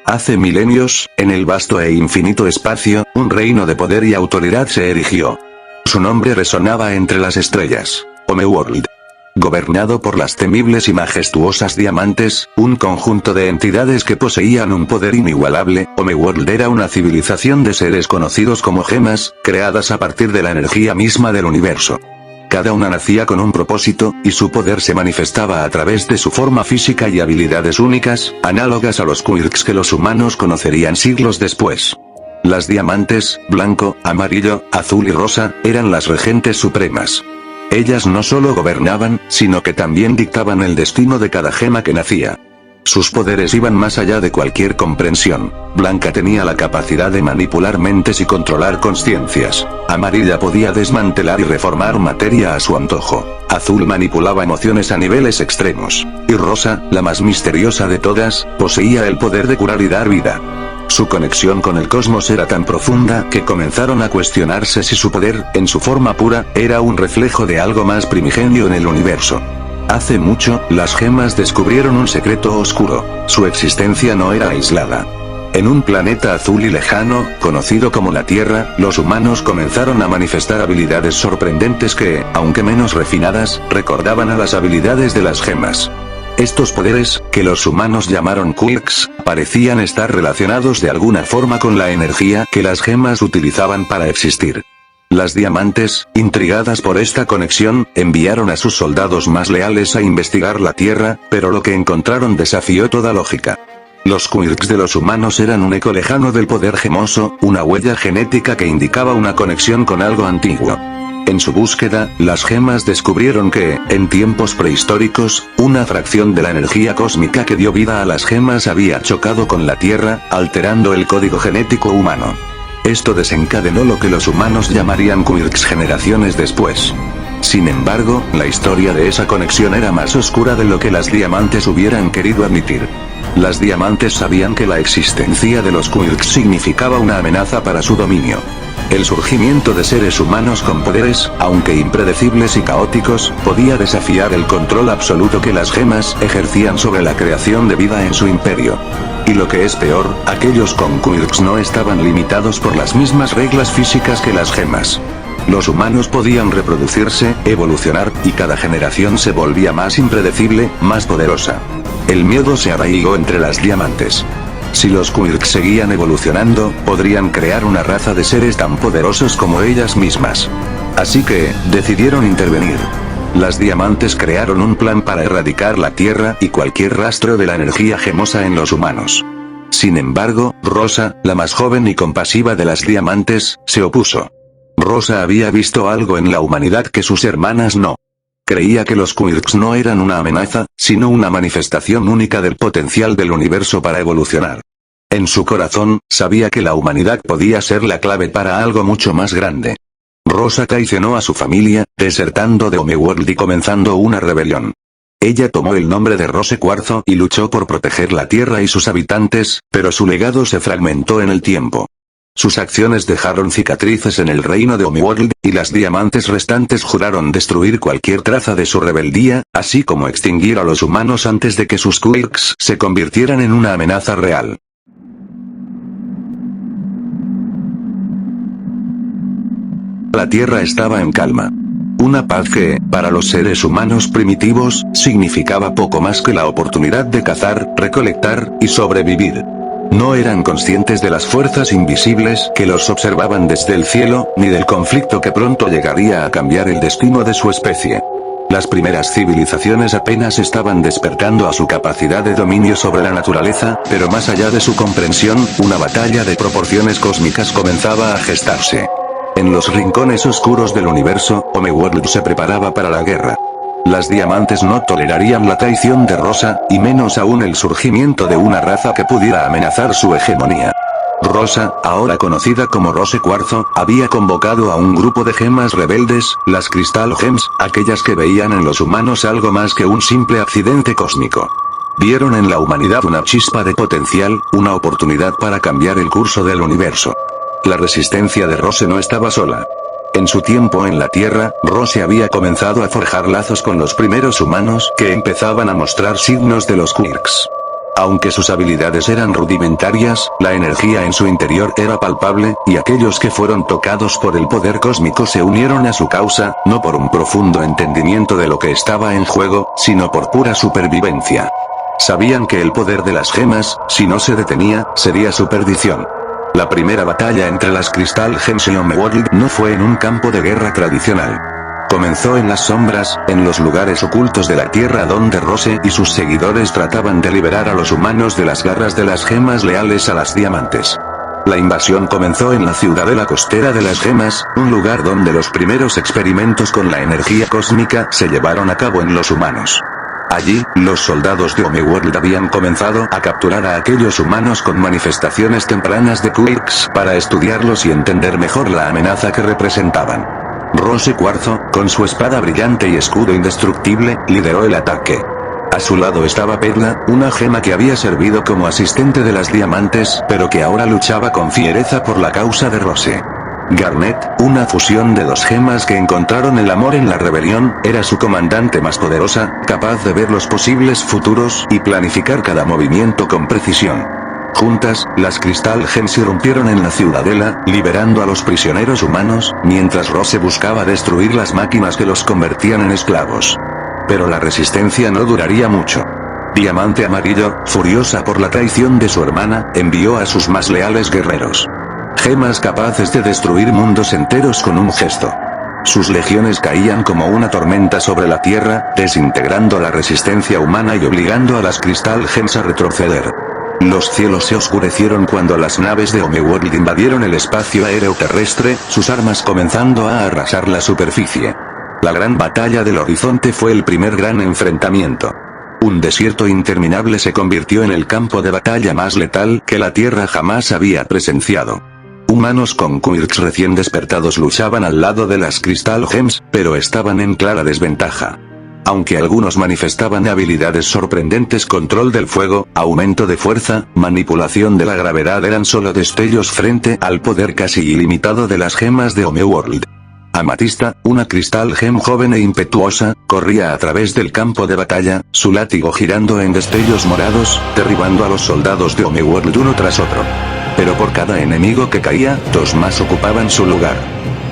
Hace milenios, en el vasto e infinito espacio, un reino de poder y autoridad se erigió. Su nombre resonaba entre las estrellas. Homeworld. Gobernado por las temibles y majestuosas diamantes, un conjunto de entidades que poseían un poder inigualable, Homeworld era una civilización de seres conocidos como gemas, creadas a partir de la energía misma del universo. Cada una nacía con un propósito, y su poder se manifestaba a través de su forma física y habilidades únicas, análogas a los quirks que los humanos conocerían siglos después. Las diamantes, blanco, amarillo, azul y rosa, eran las regentes supremas. Ellas no solo gobernaban, sino que también dictaban el destino de cada gema que nacía. Sus poderes iban más allá de cualquier comprensión. Blanca tenía la capacidad de manipular mentes y controlar consciencias. Amarilla podía desmantelar y reformar materia a su antojo. Azul manipulaba emociones a niveles extremos. Y Rosa, la más misteriosa de todas, poseía el poder de curar y dar vida. Su conexión con el cosmos era tan profunda que comenzaron a cuestionarse si su poder, en su forma pura, era un reflejo de algo más primigenio en el universo. Hace mucho, las gemas descubrieron un secreto oscuro. Su existencia no era aislada. En un planeta azul y lejano, conocido como la Tierra, los humanos comenzaron a manifestar habilidades sorprendentes que, aunque menos refinadas, recordaban a las habilidades de las gemas. Estos poderes, que los humanos llamaron quirks, parecían estar relacionados de alguna forma con la energía que las gemas utilizaban para existir. Las diamantes, intrigadas por esta conexión, enviaron a sus soldados más leales a investigar la Tierra, pero lo que encontraron desafió toda lógica. Los quirks de los humanos eran un eco lejano del poder gemoso, una huella genética que indicaba una conexión con algo antiguo. En su búsqueda, las gemas descubrieron que, en tiempos prehistóricos, una fracción de la energía cósmica que dio vida a las gemas había chocado con la Tierra, alterando el código genético humano. Esto desencadenó lo que los humanos llamarían quirks generaciones después. Sin embargo, la historia de esa conexión era más oscura de lo que las diamantes hubieran querido admitir. Las diamantes sabían que la existencia de los quirks significaba una amenaza para su dominio. El surgimiento de seres humanos con poderes, aunque impredecibles y caóticos, podía desafiar el control absoluto que las gemas ejercían sobre la creación de vida en su imperio. Y lo que es peor, aquellos con quirks no estaban limitados por las mismas reglas físicas que las gemas. Los humanos podían reproducirse, evolucionar, y cada generación se volvía más impredecible, más poderosa. El miedo se arraigó entre las diamantes. Si los quirks seguían evolucionando, podrían crear una raza de seres tan poderosos como ellas mismas. Así que, decidieron intervenir. Las diamantes crearon un plan para erradicar la Tierra y cualquier rastro de la energía gemosa en los humanos. Sin embargo, Rosa, la más joven y compasiva de las diamantes, se opuso. Rosa había visto algo en la humanidad que sus hermanas no. Creía que los quirks no eran una amenaza, sino una manifestación única del potencial del universo para evolucionar. En su corazón, sabía que la humanidad podía ser la clave para algo mucho más grande. Rosa traicionó a su familia, desertando de Homeworld y comenzando una rebelión. Ella tomó el nombre de Rose Cuarzo y luchó por proteger la Tierra y sus habitantes, pero su legado se fragmentó en el tiempo. Sus acciones dejaron cicatrices en el reino de Homeworld, y las diamantes restantes juraron destruir cualquier traza de su rebeldía, así como extinguir a los humanos antes de que sus quirks se convirtieran en una amenaza real. La Tierra estaba en calma. Una paz que, para los seres humanos primitivos, significaba poco más que la oportunidad de cazar, recolectar, y sobrevivir. No eran conscientes de las fuerzas invisibles que los observaban desde el cielo, ni del conflicto que pronto llegaría a cambiar el destino de su especie. Las primeras civilizaciones apenas estaban despertando a su capacidad de dominio sobre la naturaleza, pero más allá de su comprensión, una batalla de proporciones cósmicas comenzaba a gestarse. En los rincones oscuros del universo, Homeworld se preparaba para la guerra. Las diamantes no tolerarían la traición de Rosa, y menos aún el surgimiento de una raza que pudiera amenazar su hegemonía. Rosa, ahora conocida como Rose Cuarzo, había convocado a un grupo de gemas rebeldes, las Crystal Gems, aquellas que veían en los humanos algo más que un simple accidente cósmico. Vieron en la humanidad una chispa de potencial, una oportunidad para cambiar el curso del universo. La resistencia de Rose no estaba sola. En su tiempo en la Tierra, Rose había comenzado a forjar lazos con los primeros humanos que empezaban a mostrar signos de los quirks. Aunque sus habilidades eran rudimentarias, la energía en su interior era palpable, y aquellos que fueron tocados por el poder cósmico se unieron a su causa, no por un profundo entendimiento de lo que estaba en juego, sino por pura supervivencia. Sabían que el poder de las gemas, si no se detenía, sería su perdición. La primera batalla entre las Crystal Gems y Homeworld no fue en un campo de guerra tradicional. Comenzó en las sombras, en los lugares ocultos de la Tierra donde Rose y sus seguidores trataban de liberar a los humanos de las garras de las gemas leales a las diamantes. La invasión comenzó en la ciudadela costera de las gemas, un lugar donde los primeros experimentos con la energía cósmica se llevaron a cabo en los humanos. Allí, los soldados de Homeworld habían comenzado a capturar a aquellos humanos con manifestaciones tempranas de quirks para estudiarlos y entender mejor la amenaza que representaban. Rose Cuarzo, con su espada brillante y escudo indestructible, lideró el ataque. A su lado estaba Perla, una gema que había servido como asistente de las diamantes, pero que ahora luchaba con fiereza por la causa de Rose. Garnet, una fusión de dos gemas que encontraron el amor en la rebelión, era su comandante más poderosa, capaz de ver los posibles futuros y planificar cada movimiento con precisión. Juntas, las Crystal Gems irrumpieron en la ciudadela, liberando a los prisioneros humanos, mientras Rose buscaba destruir las máquinas que los convertían en esclavos. Pero la resistencia no duraría mucho. Diamante Amarillo, furiosa por la traición de su hermana, envió a sus más leales guerreros. Gemas capaces de destruir mundos enteros con un gesto. Sus legiones caían como una tormenta sobre la tierra, desintegrando la resistencia humana y obligando a las Crystal Gems a retroceder. Los cielos se oscurecieron cuando las naves de Homeworld invadieron el espacio aéreo terrestre, sus armas comenzando a arrasar la superficie. La gran batalla del horizonte fue el primer gran enfrentamiento. Un desierto interminable se convirtió en el campo de batalla más letal que la Tierra jamás había presenciado. Humanos con quirks recién despertados luchaban al lado de las Crystal Gems, pero estaban en clara desventaja. Aunque algunos manifestaban habilidades sorprendentes, control del fuego, aumento de fuerza, manipulación de la gravedad, eran solo destellos frente al poder casi ilimitado de las gemas de Homeworld. Amatista, una Crystal Gem joven e impetuosa, corría a través del campo de batalla, su látigo girando en destellos morados, derribando a los soldados de Homeworld uno tras otro. Pero por cada enemigo que caía, dos más ocupaban su lugar.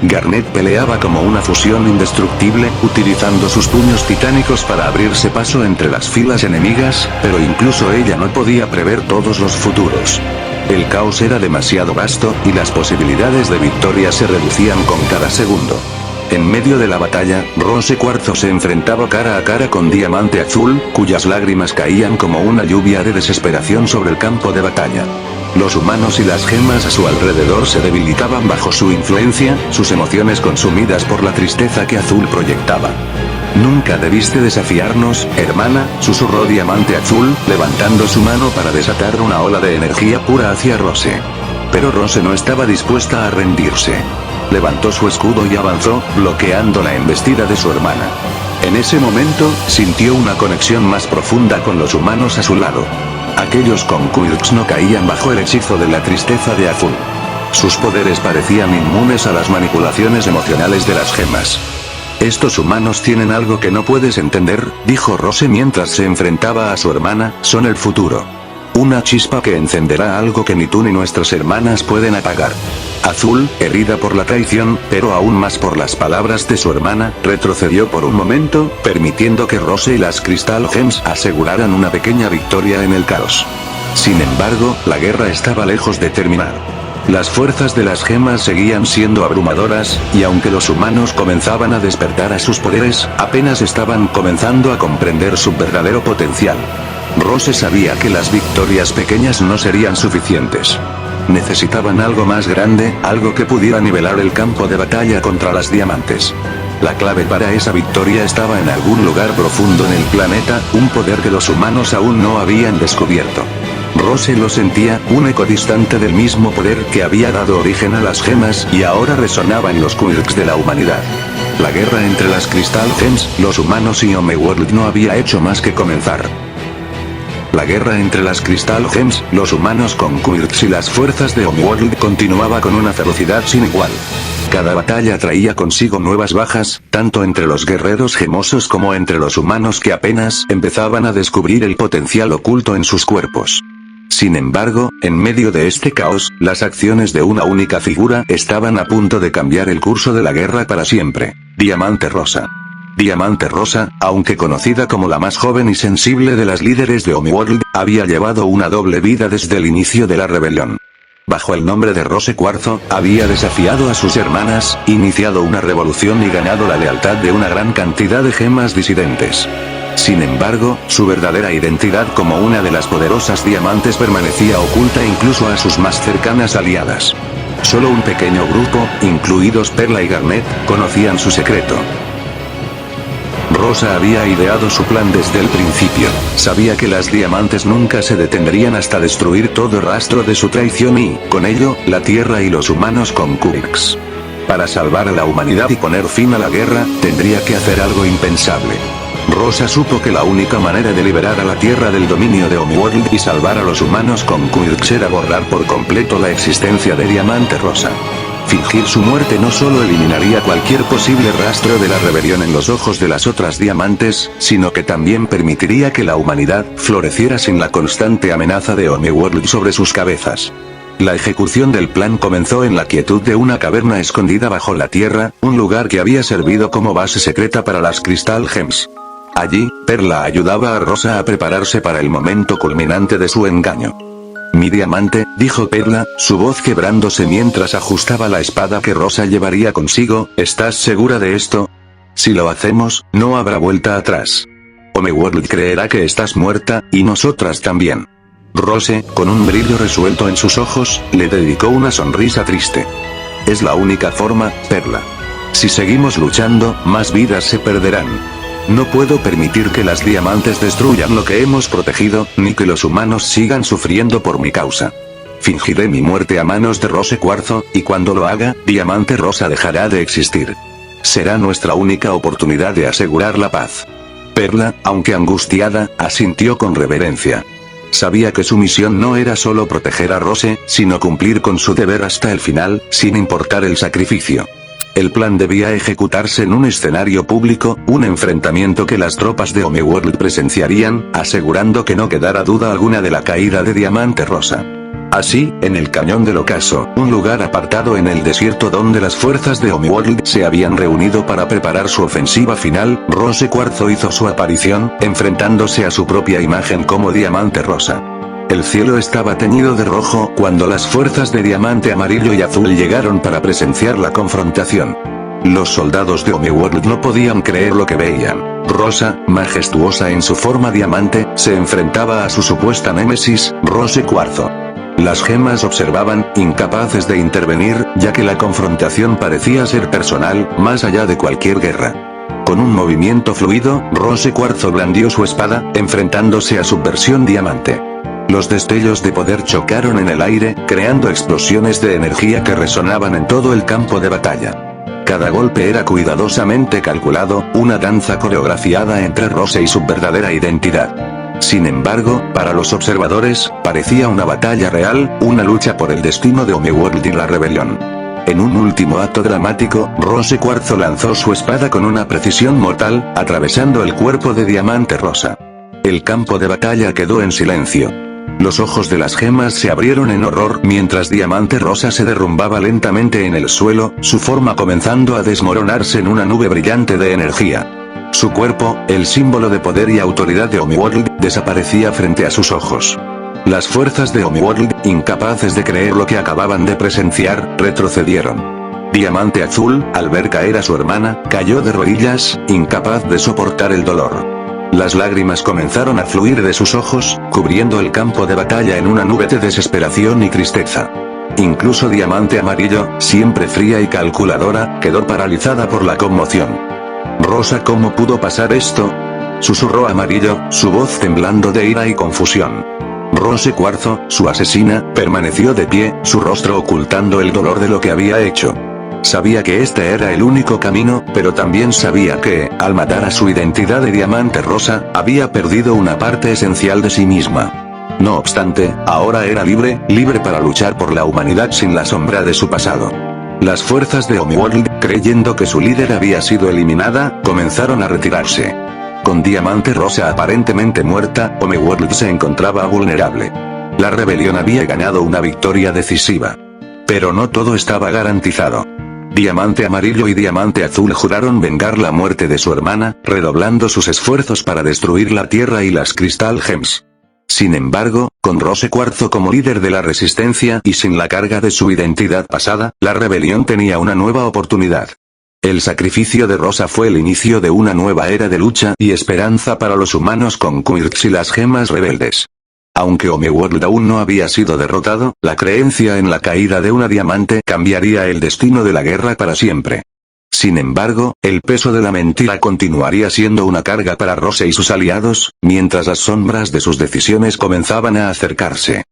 Garnet peleaba como una fusión indestructible, utilizando sus puños titánicos para abrirse paso entre las filas enemigas, pero incluso ella no podía prever todos los futuros. El caos era demasiado vasto, y las posibilidades de victoria se reducían con cada segundo. En medio de la batalla, Rose Cuarzo se enfrentaba cara a cara con Diamante Azul, cuyas lágrimas caían como una lluvia de desesperación sobre el campo de batalla. Los humanos y las gemas a su alrededor se debilitaban bajo su influencia, sus emociones consumidas por la tristeza que Azul proyectaba. «Nunca debiste desafiarnos, hermana», susurró Diamante Azul, levantando su mano para desatar una ola de energía pura hacia Rose. Pero Rose no estaba dispuesta a rendirse. Levantó su escudo y avanzó, bloqueando la embestida de su hermana. En ese momento, sintió una conexión más profunda con los humanos a su lado. Aquellos con quirks no caían bajo el hechizo de la tristeza de Azul. Sus poderes parecían inmunes a las manipulaciones emocionales de las gemas. «Estos humanos tienen algo que no puedes entender», dijo Rose mientras se enfrentaba a su hermana, «son el futuro. Una chispa que encenderá algo que ni tú ni nuestras hermanas pueden apagar». Azul, herida por la traición, pero aún más por las palabras de su hermana, retrocedió por un momento, permitiendo que Rose y las Crystal Gems aseguraran una pequeña victoria en el caos. Sin embargo, la guerra estaba lejos de terminar. Las fuerzas de las gemas seguían siendo abrumadoras, y aunque los humanos comenzaban a despertar a sus poderes, apenas estaban comenzando a comprender su verdadero potencial. Rose sabía que las victorias pequeñas no serían suficientes. Necesitaban algo más grande, algo que pudiera nivelar el campo de batalla contra las diamantes. La clave para esa victoria estaba en algún lugar profundo en el planeta, un poder que los humanos aún no habían descubierto. Rose lo sentía, un eco distante del mismo poder que había dado origen a las gemas y ahora resonaba en los quirks de la humanidad. La guerra entre las Crystal Gems, los humanos y Homeworld no había hecho más que comenzar. La guerra entre las Crystal Gems, los humanos con quirks y las fuerzas de Homeworld continuaba con una ferocidad sin igual. Cada batalla traía consigo nuevas bajas, tanto entre los guerreros gemosos como entre los humanos que apenas empezaban a descubrir el potencial oculto en sus cuerpos. Sin embargo, en medio de este caos, las acciones de una única figura estaban a punto de cambiar el curso de la guerra para siempre. Diamante Rosa. Diamante Rosa, aunque conocida como la más joven y sensible de las líderes de Homeworld, había llevado una doble vida desde el inicio de la rebelión. Bajo el nombre de Rose Cuarzo, había desafiado a sus hermanas, iniciado una revolución y ganado la lealtad de una gran cantidad de gemas disidentes. Sin embargo, su verdadera identidad como una de las poderosas diamantes permanecía oculta incluso a sus más cercanas aliadas. Solo un pequeño grupo, incluidos Perla y Garnet, conocían su secreto. Rosa había ideado su plan desde el principio. Sabía que las diamantes nunca se detendrían hasta destruir todo rastro de su traición y, con ello, la Tierra y los humanos con Kurix. Para salvar a la humanidad y poner fin a la guerra, tendría que hacer algo impensable. Rosa supo que la única manera de liberar a la Tierra del dominio de Homeworld y salvar a los humanos con Kurix era borrar por completo la existencia de Diamante Rosa. Fingir su muerte no solo eliminaría cualquier posible rastro de la rebelión en los ojos de las otras diamantes, sino que también permitiría que la humanidad floreciera sin la constante amenaza de Homeworld sobre sus cabezas. La ejecución del plan comenzó en la quietud de una caverna escondida bajo la tierra, un lugar que había servido como base secreta para las Crystal Gems. Allí, Perla ayudaba a Rosa a prepararse para el momento culminante de su engaño. «Mi diamante», dijo Perla, su voz quebrándose mientras ajustaba la espada que Rosa llevaría consigo, ¿estás segura de esto? Si lo hacemos, no habrá vuelta atrás. Homeworld creerá que estás muerta, y nosotras también. Rose, con un brillo resuelto en sus ojos, le dedicó una sonrisa triste. Es la única forma, Perla. Si seguimos luchando, más vidas se perderán. No puedo permitir que las diamantes destruyan lo que hemos protegido, ni que los humanos sigan sufriendo por mi causa. Fingiré mi muerte a manos de Rose Cuarzo, y cuando lo haga, Diamante Rosa dejará de existir. Será nuestra única oportunidad de asegurar la paz. Perla, aunque angustiada, asintió con reverencia. Sabía que su misión no era solo proteger a Rose, sino cumplir con su deber hasta el final, sin importar el sacrificio. El plan debía ejecutarse en un escenario público, un enfrentamiento que las tropas de Homeworld presenciarían, asegurando que no quedara duda alguna de la caída de Diamante Rosa. Así, en el Cañón del Ocaso, un lugar apartado en el desierto donde las fuerzas de Homeworld se habían reunido para preparar su ofensiva final, Rose Cuarzo hizo su aparición, enfrentándose a su propia imagen como Diamante Rosa. El cielo estaba teñido de rojo cuando las fuerzas de Diamante Amarillo y Azul llegaron para presenciar la confrontación. Los soldados de Homeworld no podían creer lo que veían. Rosa, majestuosa en su forma diamante, se enfrentaba a su supuesta némesis, Rose Cuarzo. Las gemas observaban, incapaces de intervenir, ya que la confrontación parecía ser personal, más allá de cualquier guerra. Con un movimiento fluido, Rose Cuarzo blandió su espada, enfrentándose a su versión diamante. Los destellos de poder chocaron en el aire, creando explosiones de energía que resonaban en todo el campo de batalla. Cada golpe era cuidadosamente calculado, una danza coreografiada entre Rose y su verdadera identidad. Sin embargo, para los observadores, parecía una batalla real, una lucha por el destino de Homeworld y la rebelión. En un último acto dramático, Rose Cuarzo lanzó su espada con una precisión mortal, atravesando el cuerpo de Diamante Rosa. El campo de batalla quedó en silencio. Los ojos de las gemas se abrieron en horror mientras Diamante Rosa se derrumbaba lentamente en el suelo, su forma comenzando a desmoronarse en una nube brillante de energía. Su cuerpo, el símbolo de poder y autoridad de Homeworld, desaparecía frente a sus ojos. Las fuerzas de Homeworld, incapaces de creer lo que acababan de presenciar, retrocedieron. Diamante Azul, al ver caer a su hermana, cayó de rodillas, incapaz de soportar el dolor. Las lágrimas comenzaron a fluir de sus ojos, cubriendo el campo de batalla en una nube de desesperación y tristeza. Incluso Diamante Amarillo, siempre fría y calculadora, quedó paralizada por la conmoción. «Rosa, ¿cómo pudo pasar esto?», susurró Amarillo, su voz temblando de ira y confusión. Rose Cuarzo, su asesina, permaneció de pie, su rostro ocultando el dolor de lo que había hecho. Sabía que este era el único camino, pero también sabía que, al matar a su identidad de Diamante Rosa, había perdido una parte esencial de sí misma. No obstante, ahora era libre para luchar por la humanidad sin la sombra de su pasado. Las fuerzas de Homeworld, creyendo que su líder había sido eliminada, comenzaron a retirarse. Con Diamante Rosa aparentemente muerta, Homeworld se encontraba vulnerable. La rebelión había ganado una victoria decisiva. Pero no todo estaba garantizado. Diamante Amarillo y Diamante Azul juraron vengar la muerte de su hermana, redoblando sus esfuerzos para destruir la Tierra y las Crystal Gems. Sin embargo, con Rose Cuarzo como líder de la resistencia y sin la carga de su identidad pasada, la rebelión tenía una nueva oportunidad. El sacrificio de Rosa fue el inicio de una nueva era de lucha y esperanza para los humanos con Quirks y las gemas rebeldes. Aunque Homeworld aún no había sido derrotado, la creencia en la caída de una diamante cambiaría el destino de la guerra para siempre. Sin embargo, el peso de la mentira continuaría siendo una carga para Rose y sus aliados, mientras las sombras de sus decisiones comenzaban a acercarse.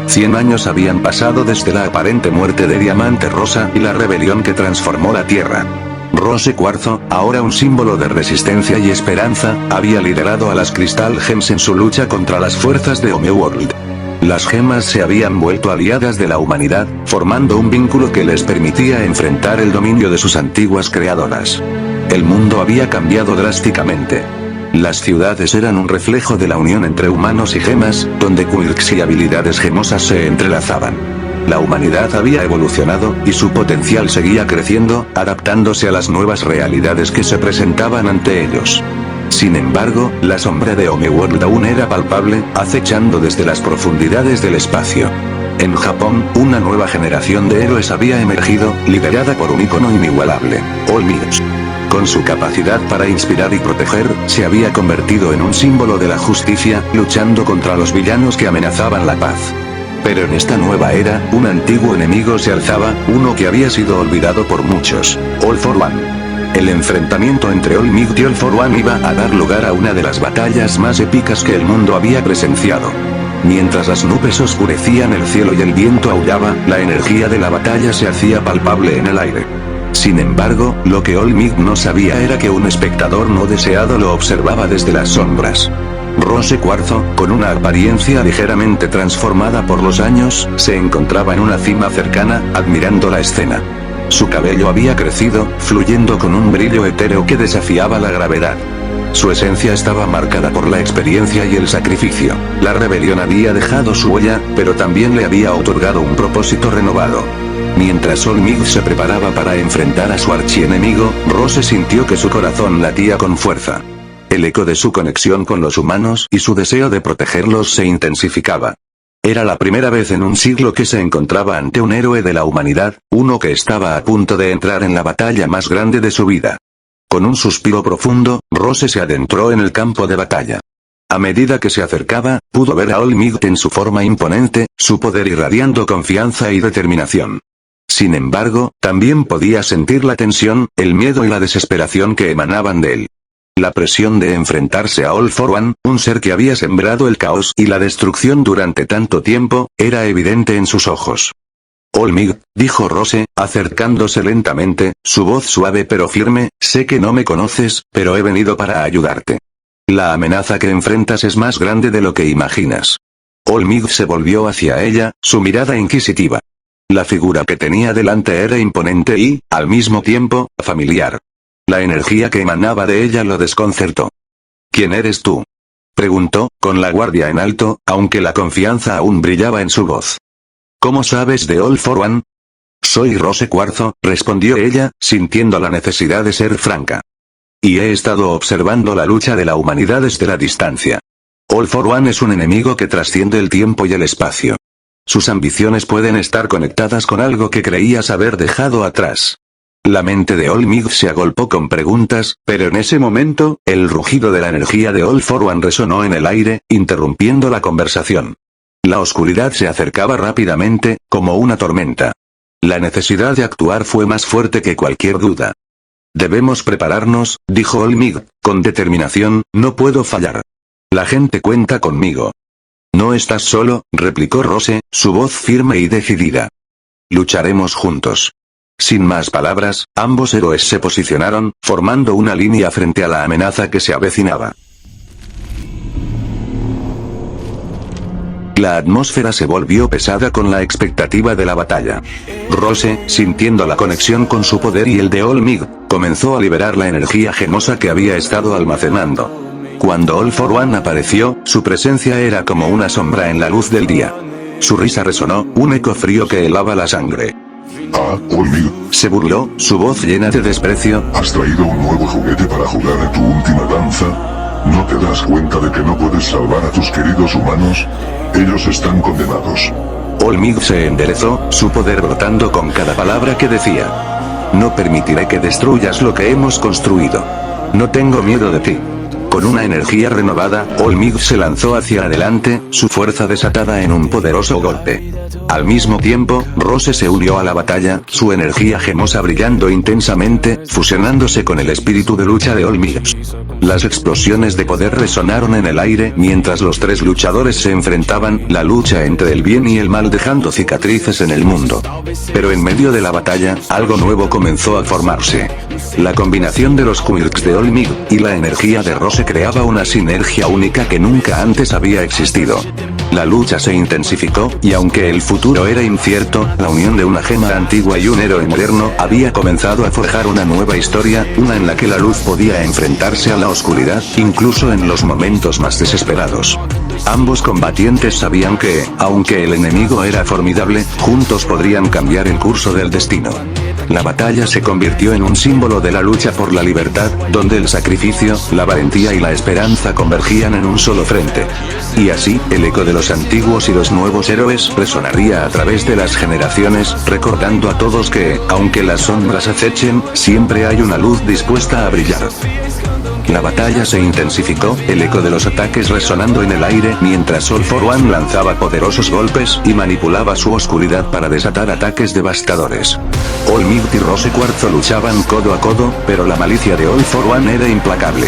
Cien años habían pasado desde la aparente muerte de Diamante Rosa y la rebelión que transformó la Tierra. Rose Cuarzo, ahora un símbolo de resistencia y esperanza, había liderado a las Crystal Gems en su lucha contra las fuerzas de Homeworld. Las gemas se habían vuelto aliadas de la humanidad, formando un vínculo que les permitía enfrentar el dominio de sus antiguas creadoras. El mundo había cambiado drásticamente. Las ciudades eran un reflejo de la unión entre humanos y gemas, donde quirks y habilidades gemosas se entrelazaban. La humanidad había evolucionado, y su potencial seguía creciendo, adaptándose a las nuevas realidades que se presentaban ante ellos. Sin embargo, la sombra de Homeworld aún era palpable, acechando desde las profundidades del espacio. En Japón, una nueva generación de héroes había emergido, liderada por un ícono inigualable, All Might. Con su capacidad para inspirar y proteger, se había convertido en un símbolo de la justicia, luchando contra los villanos que amenazaban la paz. Pero en esta nueva era, un antiguo enemigo se alzaba, uno que había sido olvidado por muchos, All for One. El enfrentamiento entre All Might y All for One iba a dar lugar a una de las batallas más épicas que el mundo había presenciado. Mientras las nubes oscurecían el cielo y el viento aullaba, la energía de la batalla se hacía palpable en el aire. Sin embargo, lo que All Might no sabía era que un espectador no deseado lo observaba desde las sombras. Rose Cuarzo, con una apariencia ligeramente transformada por los años, se encontraba en una cima cercana, admirando la escena. Su cabello había crecido, fluyendo con un brillo etéreo que desafiaba la gravedad. Su esencia estaba marcada por la experiencia y el sacrificio. La rebelión había dejado su huella, pero también le había otorgado un propósito renovado. Mientras All Might se preparaba para enfrentar a su archienemigo, Rose sintió que su corazón latía con fuerza. El eco de su conexión con los humanos y su deseo de protegerlos se intensificaba. Era la primera vez en un siglo que se encontraba ante un héroe de la humanidad, uno que estaba a punto de entrar en la batalla más grande de su vida. Con un suspiro profundo, Rose se adentró en el campo de batalla. A medida que se acercaba, pudo ver a All Might en su forma imponente, su poder irradiando confianza y determinación. Sin embargo, también podía sentir la tensión, el miedo y la desesperación que emanaban de él. La presión de enfrentarse a All for One, un ser que había sembrado el caos y la destrucción durante tanto tiempo, era evidente en sus ojos. All Might, dijo Rose, acercándose lentamente, su voz suave pero firme, sé que no me conoces, pero he venido para ayudarte. La amenaza que enfrentas es más grande de lo que imaginas. All Might se volvió hacia ella, su mirada inquisitiva. La figura que tenía delante era imponente y, al mismo tiempo, familiar. La energía que emanaba de ella lo desconcertó. ¿Quién eres tú?, preguntó, con la guardia en alto, aunque la confianza aún brillaba en su voz. ¿Cómo sabes de All for One? Soy Rose Cuarzo, respondió ella, sintiendo la necesidad de ser franca. Y he estado observando la lucha de la humanidad desde la distancia. All for One es un enemigo que trasciende el tiempo y el espacio. Sus ambiciones pueden estar conectadas con algo que creías haber dejado atrás. La mente de All Might se agolpó con preguntas, pero en ese momento, el rugido de la energía de All for One resonó en el aire, interrumpiendo la conversación. La oscuridad se acercaba rápidamente, como una tormenta. La necesidad de actuar fue más fuerte que cualquier duda. Debemos prepararnos, dijo All Might, con determinación, no puedo fallar. La gente cuenta conmigo. No estás solo, replicó Rose, su voz firme y decidida. Lucharemos juntos. Sin más palabras, ambos héroes se posicionaron, formando una línea frente a la amenaza que se avecinaba. La atmósfera se volvió pesada con la expectativa de la batalla. Rose, sintiendo la conexión con su poder y el de All Might, comenzó a liberar la energía gemosa que había estado almacenando. Cuando All For One apareció, su presencia era como una sombra en la luz del día. Su risa resonó, un eco frío que helaba la sangre. Ah, All Might. Se burló, su voz llena de desprecio. ¿Has traído un nuevo juguete para jugar en tu última danza? ¿No te das cuenta de que no puedes salvar a tus queridos humanos? Ellos están condenados. All Might se enderezó, su poder brotando con cada palabra que decía. No permitiré que destruyas lo que hemos construido. No tengo miedo de ti. Con una energía renovada, All Might se lanzó hacia adelante, su fuerza desatada en un poderoso golpe. Al mismo tiempo, Rose se unió a la batalla, su energía gemosa brillando intensamente, fusionándose con el espíritu de lucha de All Might. Las explosiones de poder resonaron en el aire mientras los tres luchadores se enfrentaban, la lucha entre el bien y el mal dejando cicatrices en el mundo. Pero en medio de la batalla, algo nuevo comenzó a formarse. La combinación de los quirks de All Might y la energía de Rose creaba una sinergia única que nunca antes había existido. La lucha se intensificó, y aunque el futuro era incierto, la unión de una gema antigua y un héroe moderno había comenzado a forjar una nueva historia, una en la que la luz podía enfrentarse a la oscuridad, incluso en los momentos más desesperados. Ambos combatientes sabían que, aunque el enemigo era formidable, juntos podrían cambiar el curso del destino. La batalla se convirtió en un símbolo de la lucha por la libertad, donde el sacrificio, la valentía y la esperanza convergían en un solo frente. Y así, el eco de los antiguos y los nuevos héroes resonaría a través de las generaciones, recordando a todos que, aunque las sombras acechen, siempre hay una luz dispuesta a brillar. La batalla se intensificó, el eco de los ataques resonando en el aire mientras All For One lanzaba poderosos golpes y manipulaba su oscuridad para desatar ataques devastadores. All Might y Rose Cuarzo luchaban codo a codo, pero la malicia de All For One era implacable.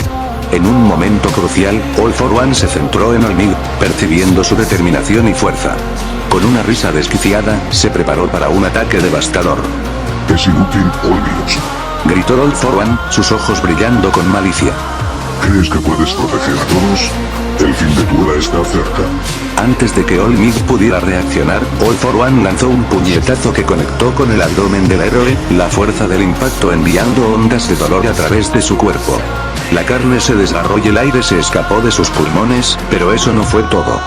En un momento crucial, All For One se centró en All Might, percibiendo su determinación y fuerza. Con una risa desquiciada, se preparó para un ataque devastador. Es inútil, All Might. Gritó All For One, sus ojos brillando con malicia. ¿Crees que puedes proteger a todos? El fin de tu era está cerca. Antes de que All Might pudiera reaccionar, All For One lanzó un puñetazo que conectó con el abdomen del héroe, la fuerza del impacto enviando ondas de dolor a través de su cuerpo. La carne se desgarró y el aire se escapó de sus pulmones, pero eso no fue todo.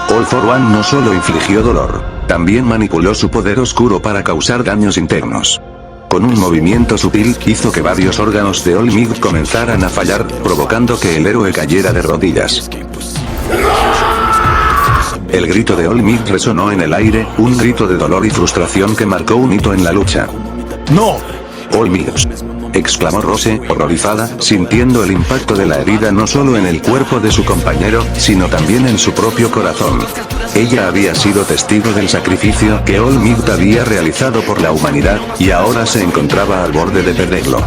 All For One no solo infligió dolor, también manipuló su poder oscuro para causar daños internos. Con un movimiento sutil, hizo que varios órganos de All Might comenzaran a fallar, provocando que el héroe cayera de rodillas. El grito de All Might resonó en el aire, un grito de dolor y frustración que marcó un hito en la lucha. ¡No! All Might, exclamó Rose, horrorizada, sintiendo el impacto de la herida no solo en el cuerpo de su compañero, sino también en su propio corazón. Ella había sido testigo del sacrificio que All Might había realizado por la humanidad, y ahora se encontraba al borde de perderlo.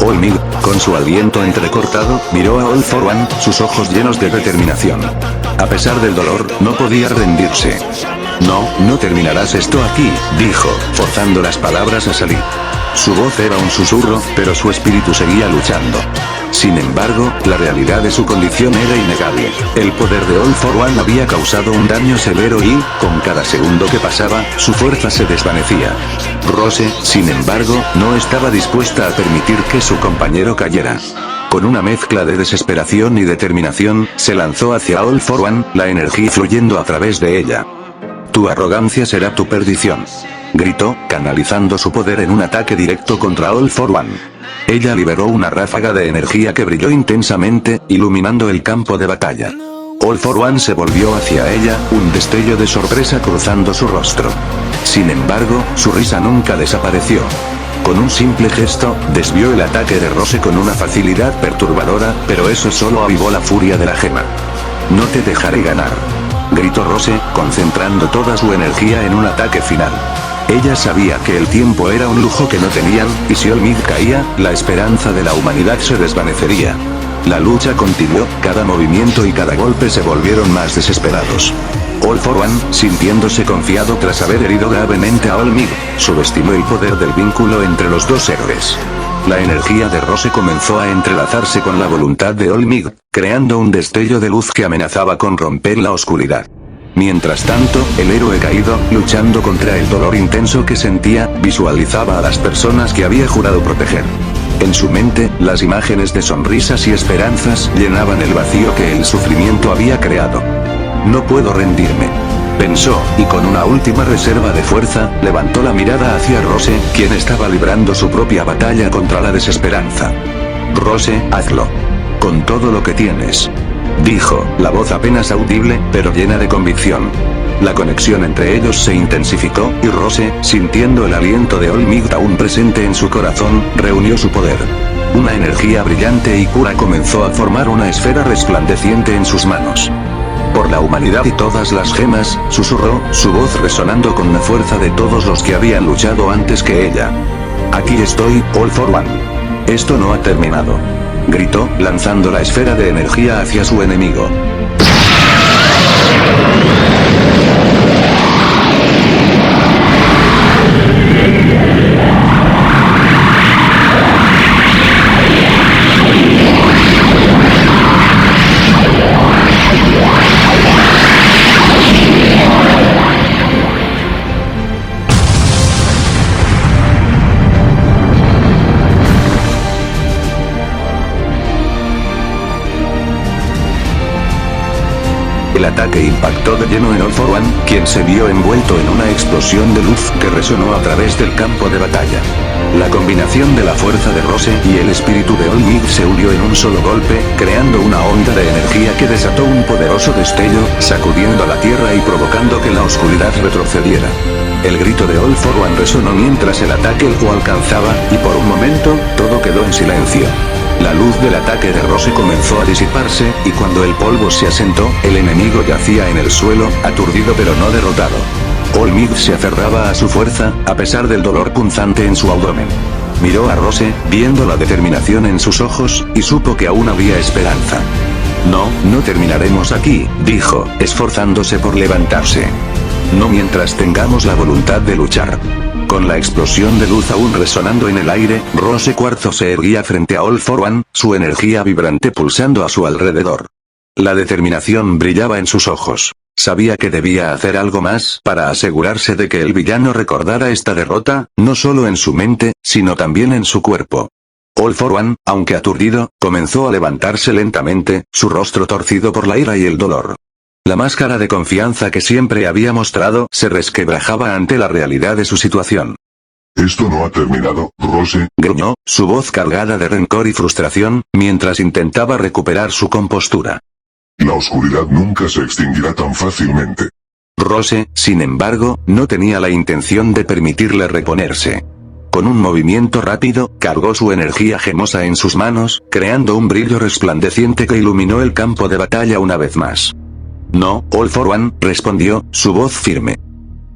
All Might, con su aliento entrecortado, miró a All For One, sus ojos llenos de determinación. A pesar del dolor, no podía rendirse. No terminarás esto aquí, dijo, forzando las palabras a salir. Su voz era un susurro, pero su espíritu seguía luchando. Sin embargo, la realidad de su condición era innegable. El poder de All For One había causado un daño severo y, con cada segundo que pasaba, su fuerza se desvanecía. Rose, sin embargo, no estaba dispuesta a permitir que su compañero cayera. Con una mezcla de desesperación y determinación, se lanzó hacia All For One, la energía fluyendo a través de ella. Tu arrogancia será tu perdición, gritó, canalizando su poder en un ataque directo contra All For One. Ella liberó una ráfaga de energía que brilló intensamente, iluminando el campo de batalla. All For One se volvió hacia ella, un destello de sorpresa cruzando su rostro. Sin embargo, su risa nunca desapareció. Con un simple gesto, desvió el ataque de Rose con una facilidad perturbadora, pero eso solo avivó la furia de la gema. No te dejaré ganar, gritó Rose, concentrando toda su energía en un ataque final. Ella sabía que el tiempo era un lujo que no tenían, y si All Might caía, la esperanza de la humanidad se desvanecería. La lucha continuó, cada movimiento y cada golpe se volvieron más desesperados. All For One, sintiéndose confiado tras haber herido gravemente a All Might, subestimó el poder del vínculo entre los dos héroes. La energía de Rose comenzó a entrelazarse con la voluntad de All Might, creando un destello de luz que amenazaba con romper la oscuridad. Mientras tanto, el héroe caído, luchando contra el dolor intenso que sentía, visualizaba a las personas que había jurado proteger. En su mente, las imágenes de sonrisas y esperanzas llenaban el vacío que el sufrimiento había creado. No puedo rendirme, pensó, y con una última reserva de fuerza, levantó la mirada hacia Rose, quien estaba librando su propia batalla contra la desesperanza. Rose, hazlo. Con todo lo que tienes. Dijo, la voz apenas audible, pero llena de convicción. La conexión entre ellos se intensificó, y Rose, sintiendo el aliento de Olmigd aún presente en su corazón, reunió su poder. Una energía brillante y pura comenzó a formar una esfera resplandeciente en sus manos. Por la humanidad y todas las gemas, susurró, su voz resonando con la fuerza de todos los que habían luchado antes que ella. Aquí estoy, All for One. Esto no ha terminado. Gritó, lanzando la esfera de energía hacia su enemigo. El ataque impactó de lleno en All for One, quien se vio envuelto en una explosión de luz que resonó a través del campo de batalla. La combinación de la fuerza de Rose y el espíritu de Olmigd se unió en un solo golpe, creando una onda de energía que desató un poderoso destello, sacudiendo la tierra y provocando que la oscuridad retrocediera. El grito de All for One resonó mientras el ataque lo alcanzaba, y por un momento, todo quedó en silencio. La luz del ataque de Rose comenzó a disiparse, y cuando el polvo se asentó, el enemigo yacía en el suelo, aturdido pero no derrotado. Olmigd se aferraba a su fuerza, a pesar del dolor punzante en su abdomen. Miró a Rose, viendo la determinación en sus ojos, y supo que aún había esperanza. No terminaremos aquí, dijo, esforzándose por levantarse. No mientras tengamos la voluntad de luchar. Con la explosión de luz aún resonando en el aire, Rose Cuarzo se erguía frente a All for One, su energía vibrante pulsando a su alrededor. La determinación brillaba en sus ojos. Sabía que debía hacer algo más para asegurarse de que el villano recordara esta derrota, no solo en su mente, sino también en su cuerpo. All for One, aunque aturdido, comenzó a levantarse lentamente, su rostro torcido por la ira y el dolor. La máscara de confianza que siempre había mostrado se resquebrajaba ante la realidad de su situación. Esto no ha terminado, Rose, gruñó, su voz cargada de rencor y frustración, mientras intentaba recuperar su compostura. La oscuridad nunca se extinguirá tan fácilmente. Rose, sin embargo, no tenía la intención de permitirle reponerse. Con un movimiento rápido, cargó su energía gemosa en sus manos, creando un brillo resplandeciente que iluminó el campo de batalla una vez más. No, All for One, respondió, su voz firme.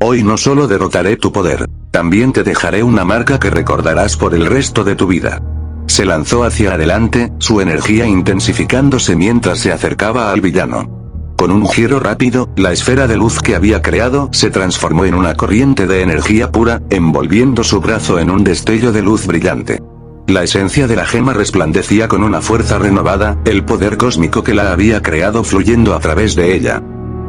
Hoy no solo derrotaré tu poder, también te dejaré una marca que recordarás por el resto de tu vida. Se lanzó hacia adelante, su energía intensificándose mientras se acercaba al villano. Con un giro rápido, la esfera de luz que había creado se transformó en una corriente de energía pura, envolviendo su brazo en un destello de luz brillante. La esencia de la gema resplandecía con una fuerza renovada, el poder cósmico que la había creado fluyendo a través de ella.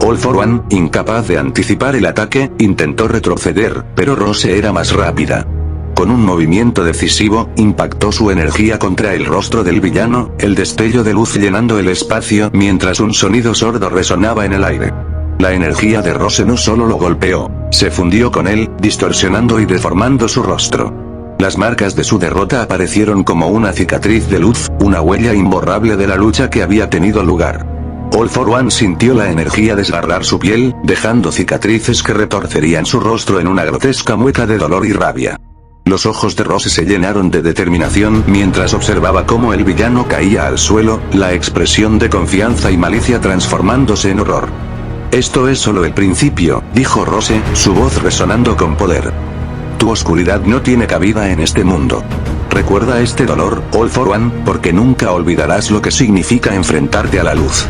All for One, incapaz de anticipar el ataque, intentó retroceder, pero Rose era más rápida. Con un movimiento decisivo, impactó su energía contra el rostro del villano, el destello de luz llenando el espacio mientras un sonido sordo resonaba en el aire. La energía de Rose no solo lo golpeó, se fundió con él, distorsionando y deformando su rostro. Las marcas de su derrota aparecieron como una cicatriz de luz, una huella imborrable de la lucha que había tenido lugar. All for One sintió la energía desgarrar su piel, dejando cicatrices que retorcerían su rostro en una grotesca mueca de dolor y rabia. Los ojos de Rose se llenaron de determinación mientras observaba cómo el villano caía al suelo, la expresión de confianza y malicia transformándose en horror. Esto es solo el principio, dijo Rose, su voz resonando con poder. Tu oscuridad no tiene cabida en este mundo. Recuerda este dolor, All for One, porque nunca olvidarás lo que significa enfrentarte a la luz.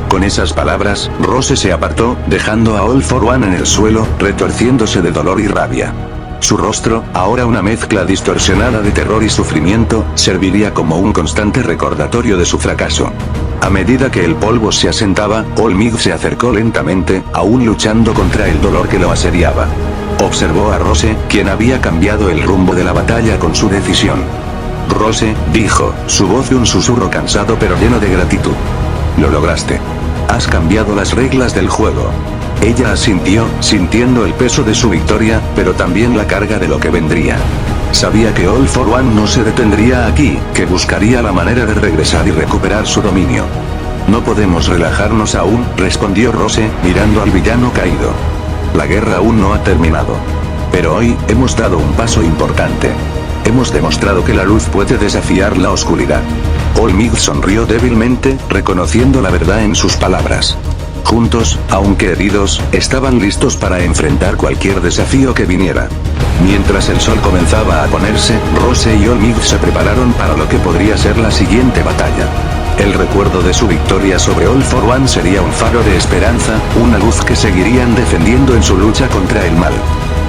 Con esas palabras, Rose se apartó, dejando a All for One en el suelo, retorciéndose de dolor y rabia. Su rostro, ahora una mezcla distorsionada de terror y sufrimiento, serviría como un constante recordatorio de su fracaso. A medida que el polvo se asentaba, Olmig se acercó lentamente, aún luchando contra el dolor que lo asediaba. Observó a Rose, quien había cambiado el rumbo de la batalla con su decisión. Rose, dijo, su voz de un susurro cansado pero lleno de gratitud. Lo lograste. Has cambiado las reglas del juego. Ella asintió, sintiendo el peso de su victoria, pero también la carga de lo que vendría. Sabía que All for One no se detendría aquí, que buscaría la manera de regresar y recuperar su dominio. No podemos relajarnos aún, respondió Rose, mirando al villano caído. La guerra aún no ha terminado. Pero hoy, hemos dado un paso importante. Hemos demostrado que la luz puede desafiar la oscuridad. Olmig sonrió débilmente, reconociendo la verdad en sus palabras. Juntos, aunque heridos, estaban listos para enfrentar cualquier desafío que viniera. Mientras el sol comenzaba a ponerse, Rose y Olmig se prepararon para lo que podría ser la siguiente batalla. El recuerdo de su victoria sobre All for One sería un faro de esperanza, una luz que seguirían defendiendo en su lucha contra el mal.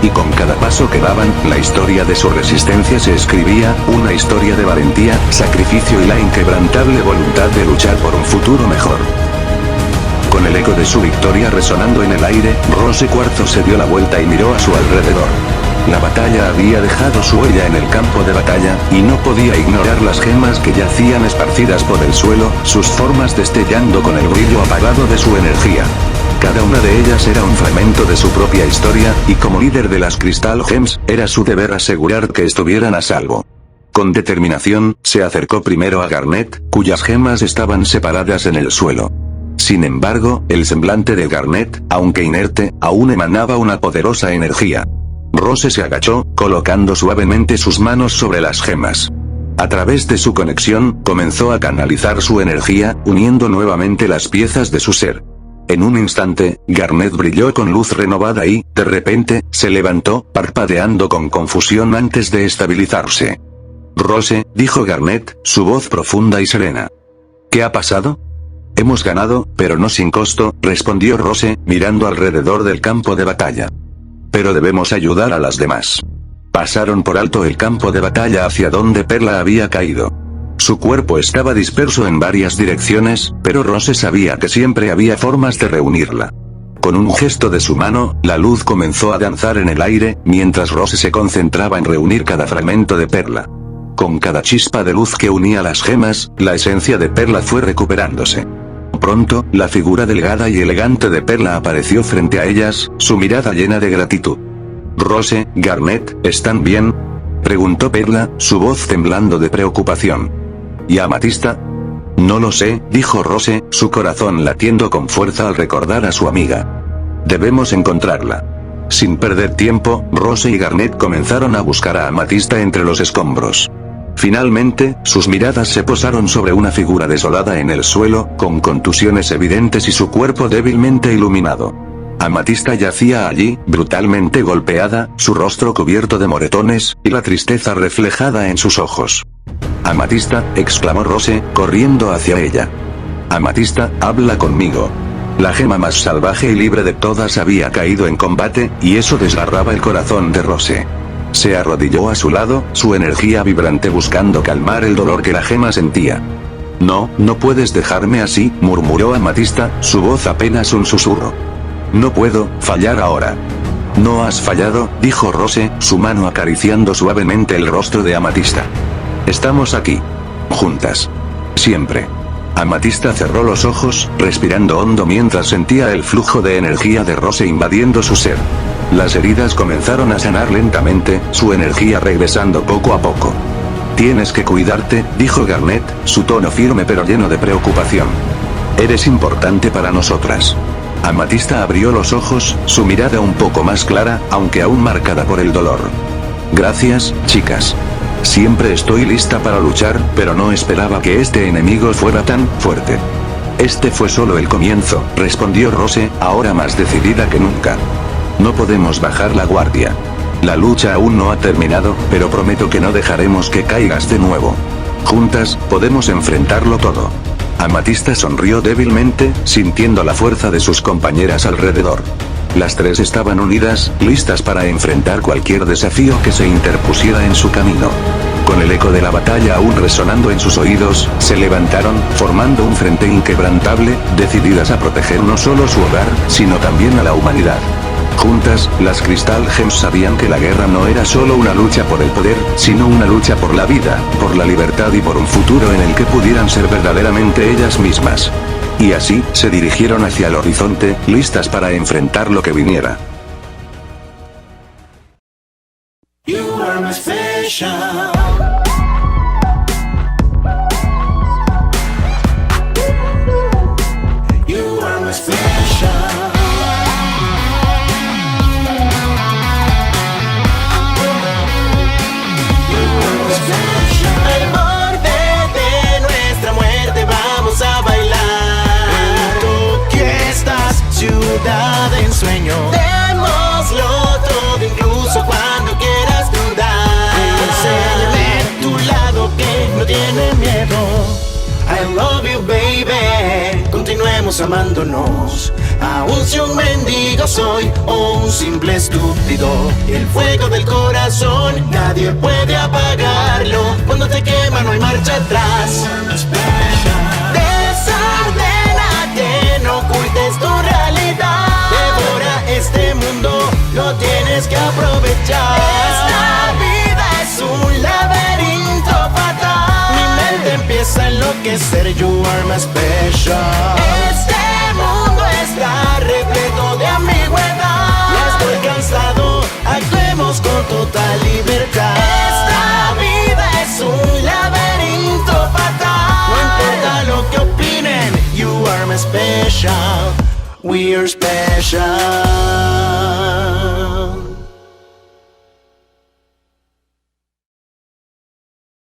Y con cada paso que daban, la historia de su resistencia se escribía, una historia de valentía, sacrificio y la inquebrantable voluntad de luchar por un futuro mejor. Con el eco de su victoria resonando en el aire, Rose Cuarzo se dio la vuelta y miró a su alrededor. La batalla había dejado su huella en el campo de batalla, y no podía ignorar las gemas que yacían esparcidas por el suelo, sus formas destellando con el brillo apagado de su energía. Cada una de ellas era un fragmento de su propia historia, y como líder de las Crystal Gems, era su deber asegurar que estuvieran a salvo. Con determinación, se acercó primero a Garnet, cuyas gemas estaban separadas en el suelo. Sin embargo, el semblante de Garnet, aunque inerte, aún emanaba una poderosa energía. Rose se agachó, colocando suavemente sus manos sobre las gemas. A través de su conexión, comenzó a canalizar su energía, uniendo nuevamente las piezas de su ser. En un instante, Garnet brilló con luz renovada y, de repente, se levantó, parpadeando con confusión antes de estabilizarse. Rose, dijo Garnet, su voz profunda y serena. ¿Qué ha pasado? Hemos ganado, pero no sin costo, respondió Rose, mirando alrededor del campo de batalla. Pero debemos ayudar a las demás. Pasaron por alto el campo de batalla hacia donde Perla había caído. Su cuerpo estaba disperso en varias direcciones, pero Rose sabía que siempre había formas de reunirla. Con un gesto de su mano, la luz comenzó a danzar en el aire, mientras Rose se concentraba en reunir cada fragmento de Perla. Con cada chispa de luz que unía las gemas, la esencia de Perla fue recuperándose. Pronto, la figura delgada y elegante de Perla apareció frente a ellas, su mirada llena de gratitud. Rose, Garnet, ¿están bien?, preguntó Perla, su voz temblando de preocupación. ¿Y Amatista? No lo sé, dijo Rose, su corazón latiendo con fuerza al recordar a su amiga. Debemos encontrarla. Sin perder tiempo, Rose y Garnet comenzaron a buscar a Amatista entre los escombros. Finalmente, sus miradas se posaron sobre una figura desolada en el suelo, con contusiones evidentes y su cuerpo débilmente iluminado. Amatista yacía allí, brutalmente golpeada, su rostro cubierto de moretones, y la tristeza reflejada en sus ojos. Amatista, exclamó Rose, corriendo hacia ella. Amatista, habla conmigo. La gema más salvaje y libre de todas había caído en combate, y eso desgarraba el corazón de Rose. Se arrodilló a su lado, su energía vibrante buscando calmar el dolor que la gema sentía. No, no puedes dejarme así, murmuró Amatista, su voz apenas un susurro. No puedo fallar ahora. No has fallado, dijo Rose, su mano acariciando suavemente el rostro de Amatista. Estamos aquí. Juntas. Siempre. Amatista cerró los ojos, respirando hondo mientras sentía el flujo de energía de Rose invadiendo su ser. Las heridas comenzaron a sanar lentamente, su energía regresando poco a poco. Tienes que cuidarte, dijo Garnet, su tono firme pero lleno de preocupación. Eres importante para nosotras. Amatista abrió los ojos, su mirada un poco más clara, aunque aún marcada por el dolor. Gracias, chicas. Siempre estoy lista para luchar, pero no esperaba que este enemigo fuera tan fuerte. Este fue solo el comienzo, respondió Rose, ahora más decidida que nunca. No podemos bajar la guardia. La lucha aún no ha terminado, pero prometo que no dejaremos que caigas de nuevo. Juntas, podemos enfrentarlo todo. Amatista sonrió débilmente, sintiendo la fuerza de sus compañeras alrededor. Las tres estaban unidas, listas para enfrentar cualquier desafío que se interpusiera en su camino. Con el eco de la batalla aún resonando en sus oídos, se levantaron, formando un frente inquebrantable, decididas a proteger no solo su hogar, sino también a la humanidad. Juntas, las Crystal Gems sabían que la guerra no era solo una lucha por el poder, sino una lucha por la vida, por la libertad y por un futuro en el que pudieran ser verdaderamente ellas mismas. Y así, se dirigieron hacia el horizonte, listas para enfrentar lo que viniera. You are my special. You are my special. Al borde de nuestra muerte vamos a bailar. Tú que estás, ciudad de ensueño. Démoslo todo, incluso cuando quieras dudar. Enséñame tu lado que no tiene miedo. I love you, baby. Continuemos amándonos. Aún si un mendigo soy o un simple estúpido, el fuego del corazón nadie puede apagarlo. Cuando te quema no hay marcha atrás. Desordénate, no ocultes tu realidad. Devora este mundo, lo tienes que aprovechar. Esta vida es un laberinto fatal. Mi mente empieza a enloquecer. You are my special. Este mundo está repleto de ambigüedad. Ya estoy cansado, actuemos con total libertad. Esta vida es un laberinto fatal. No importa lo que opinen, you are my special. We are special.